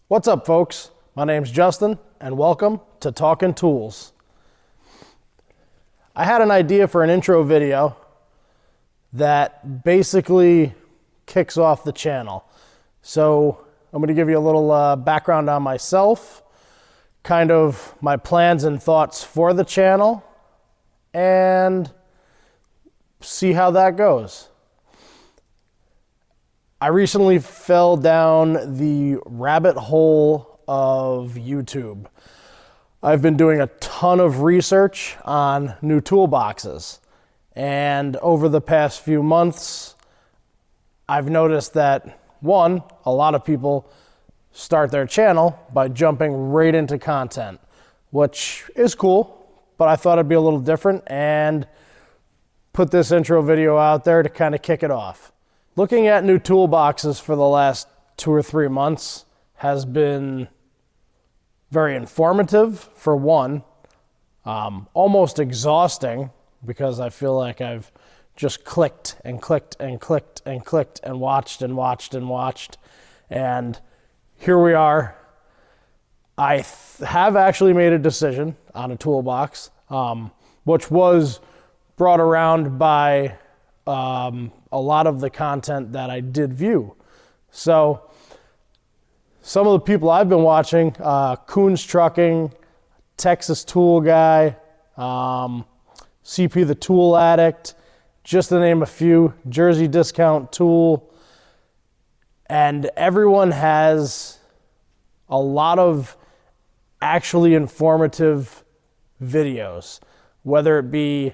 What's up, folks? My name's Justin, and welcome to Talkin Tools. I had an idea for an intro video that basically kicks off the channel. So I'm going to give you a little background on myself, kind of my plans and thoughts for the channel, and see how that goes. I recently fell down the rabbit hole of YouTube. I've been doing a ton of research on new toolboxes, and over the past few months, I've noticed that, one, a lot of people start their channel by jumping right into content, which is cool, but I thought it'd be a little different and put this intro video out there to kind of kick it off. Looking at new toolboxes for the last 2 or 3 months has been very informative, for one, almost exhausting, because I feel like I've just clicked and clicked and clicked and clicked and watched and watched and watched, and here we are. I have actually made a decision on a toolbox, which was brought around by a lot of the content that I did view. So some of the people I've been watching, Coons Trucking, Texas Tool Guy, CP the Tool Addict, just to name a few, Jersey Discount Tool, and everyone has a lot of actually informative videos, whether it be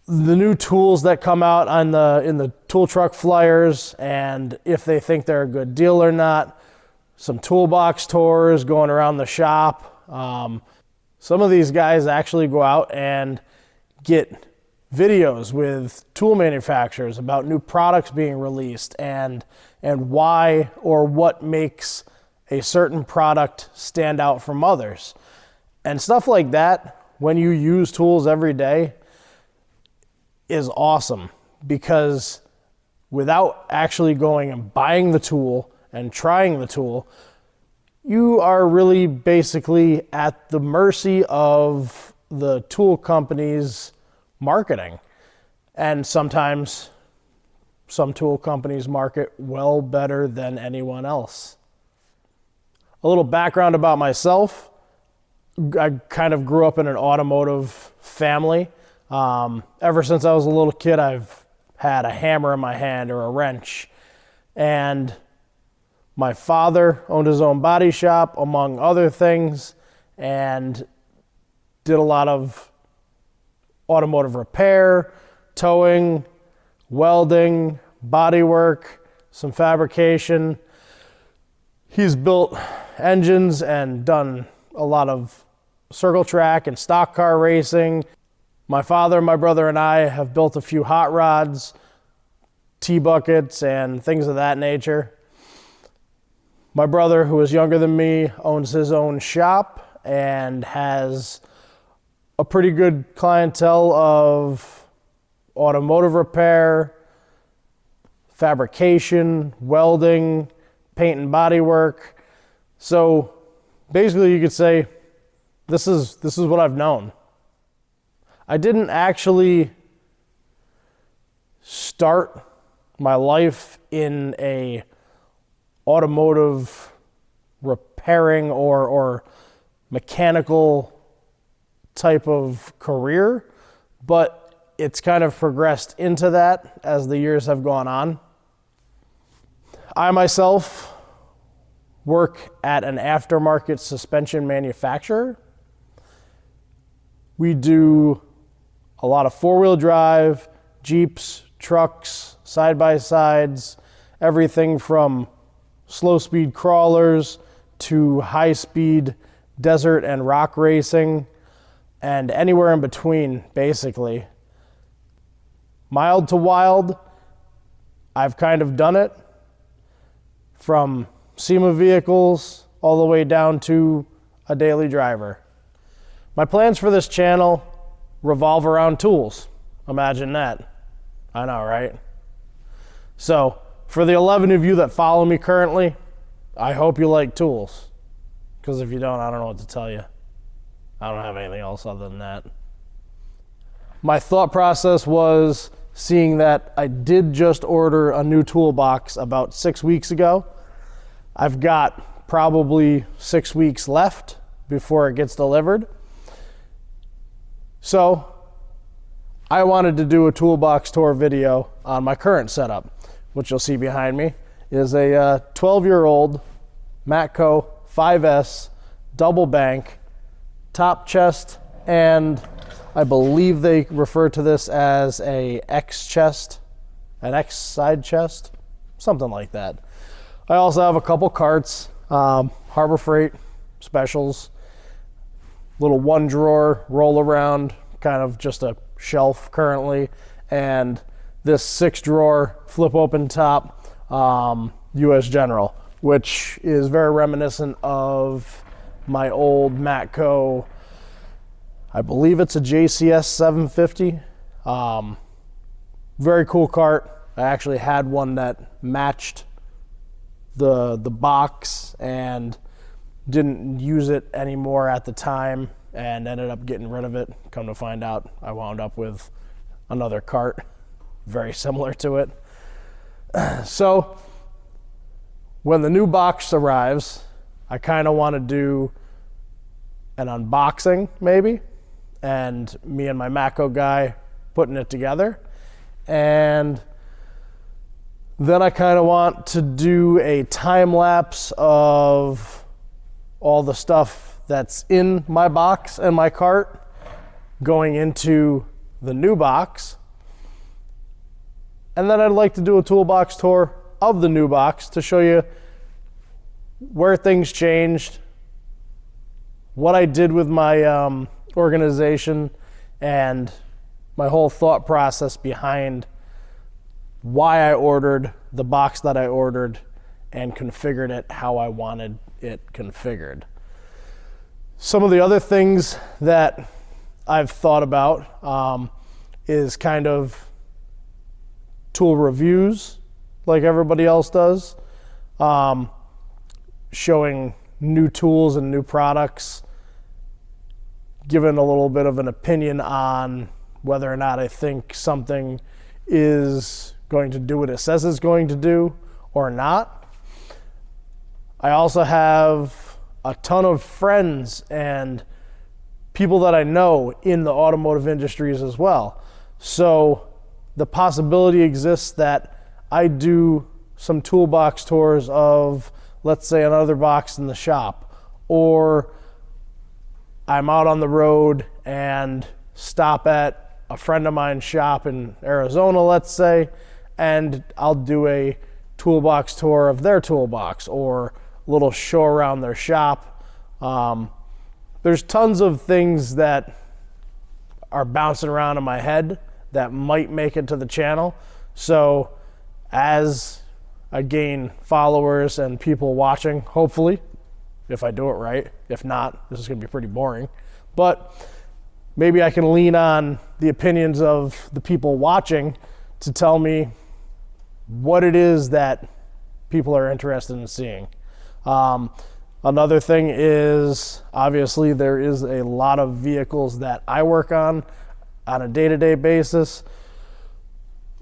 the new tools that come out in the tool truck flyers, and if they think they're a good deal or not, some toolbox tours going around the shop. Some of these guys actually go out and get videos with tool manufacturers about new products being released and why or what makes a certain product stand out from others. And stuff like that, when you use tools every day, is awesome, because without actually going and buying the tool and trying the tool, you are really basically at the mercy of the tool company's marketing. And sometimes some tool companies market well better than anyone else. A little background about myself. I kind of grew up in an automotive family. Ever since I was a little kid, I've had a hammer in my hand or a wrench. And my father owned his own body shop, among other things, and did a lot of automotive repair, towing, welding, body work, some fabrication. He's built engines and done a lot of circle track and stock car racing. My father, my brother, and I have built a few hot rods, T-buckets, and things of that nature. My brother, who is younger than me, owns his own shop and has a pretty good clientele of automotive repair, fabrication, welding, paint and body work. So basically you could say this is what I've known. I didn't actually start my life in a automotive repairing or mechanical type of career, but it's kind of progressed into that as the years have gone on. I myself work at an aftermarket suspension manufacturer. We do a lot of four-wheel drive, Jeeps, trucks, side-by-sides, everything from slow-speed crawlers to high-speed desert and rock racing, and anywhere in between, basically. Mild to wild, I've kind of done it, from SEMA vehicles all the way down to a daily driver. My plans for this channel revolve around tools. Imagine that. I know, right? So, for the 11 of you that follow me currently, I hope you like tools, because if you don't, I don't know what to tell you. I don't have anything else other than that. My thought process was seeing that I did just order a new toolbox about 6 weeks ago. I've got probably 6 weeks left before it gets delivered. So I wanted to do a toolbox tour video on my current setup, which you'll see behind me is a 12-year-old Matco 5S double bank, top chest, and I believe they refer to this as a X chest, an X side chest, something like that. I also have a couple carts, Harbor Freight specials, little one drawer roll around, kind of just a shelf currently, and this 6 drawer flip open top US General, which is very reminiscent of my old Matco. I believe it's a JCS 750. Very cool cart. I actually had one that matched the box and didn't use it anymore at the time and ended up getting rid of it. Come to find out, I wound up with another cart very similar to it. So when the new box arrives, I kind of want to do an unboxing maybe, and me and my Matco guy putting it together. And then I kind of want to do a time lapse of all the stuff that's in my box and my cart going into the new box. And then I'd like to do a toolbox tour of the new box to show you where things changed, what I did with my organization, and my whole thought process behind why I ordered the box that I ordered and configured it how I wanted it configured. Some of the other things that I've thought about is kind of tool reviews like everybody else does, showing new tools and new products, giving a little bit of an opinion on whether or not I think something is going to do what it says it's going to do or not. I also have a ton of friends and people that I know in the automotive industries as well. So the possibility exists that I do some toolbox tours of, let's say, another box in the shop, or I'm out on the road and stop at a friend of mine's shop in Arizona, let's say, and I'll do a toolbox tour of their toolbox or a little show around their shop. There's tons of things that are bouncing around in my head that might make it to the channel. So as I gain followers and people watching, hopefully, if I do it right. If not, this is going to be pretty boring. But maybe I can lean on the opinions of the people watching to tell me what it is that people are interested in seeing. Another thing is, obviously, there is a lot of vehicles that I work on a day-to-day basis.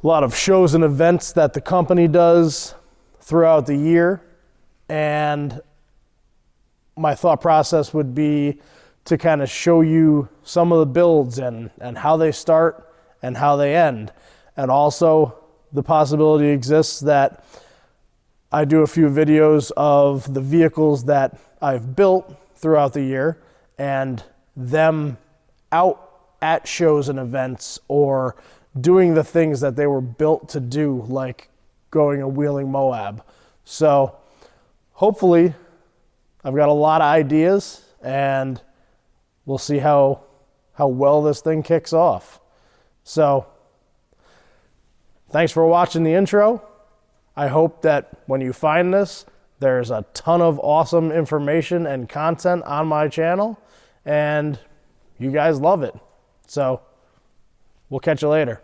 A lot of shows and events that the company does throughout the year. And my thought process would be to kind of show you some of the builds and how they start and how they end. And also the possibility exists that I do a few videos of the vehicles that I've built throughout the year and them out at shows and events or doing the things that they were built to do, like going and wheeling Moab. So hopefully I've got a lot of ideas and we'll see how well this thing kicks off. So thanks for watching the intro. I hope that when you find this, there's a ton of awesome information and content on my channel and you guys love it. So we'll catch you later.